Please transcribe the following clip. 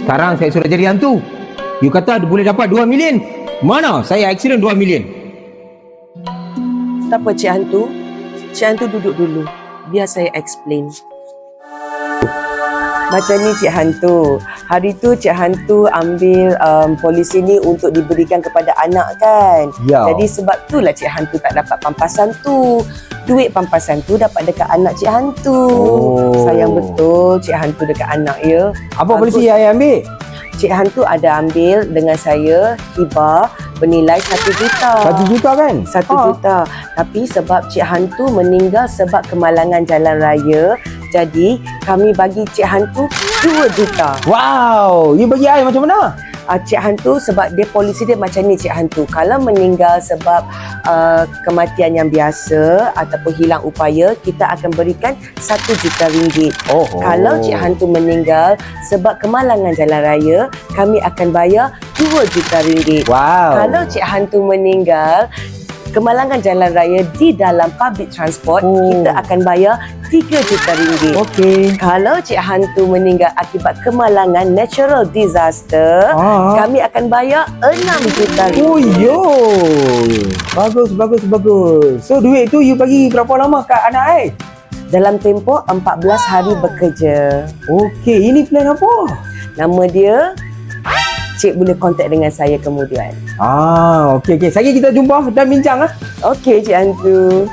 Sekarang saya sudah jadi hantu. You kata boleh dapat 2 million. Mana saya accident 2 million? Tak apa, Cik Hantu. Cik Hantu duduk dulu. Biar saya explain. Macam ni, Cik Hantu. Hari tu Cik Hantu ambil polisi ni untuk diberikan kepada anak kan. Ya. Jadi sebab itulah Cik Hantu tak dapat pampasan tu. Duit pampasan tu dapat dekat anak Cik Hantu. Oh. Sayang betul Cik Hantu dekat anak ya. Apa Bagus. polisi saya ambil? Cik Hantu ada ambil dengan saya hibah bernilai 1 juta. 1 juta kan? 1 juta. Tapi sebab Cik Hantu meninggal sebab kemalangan jalan raya, jadi kami bagi Cik Hantu 2 juta. Wow, you bagi saya macam mana? Cik Hantu sebab dia polisi dia macam ni Cik Hantu. Kalau meninggal sebab kematian yang biasa ataupun hilang upaya, kita akan berikan 1 juta ringgit. Oh. Kalau Cik Hantu meninggal sebab kemalangan jalan raya, kami akan bayar 2 juta ringgit. Wow. Kalau Cik Hantu meninggal kemalangan jalan raya di dalam public transport, kita akan bayar 3 juta ringgit. Okey. Kalau Cik Hantu meninggal akibat kemalangan natural disaster, kami akan bayar 6 juta ringgit. Oh yo. Bagus, bagus, bagus. So duit tu you bagi berapa lama kat anak saya? Dalam tempoh 14 hari bekerja. Okey, ini plan apa? Nama dia, Cik boleh kontak dengan saya kemudian. Okey. Sekali kita jumpa dan bincang ah. Okey, Cik Hantu.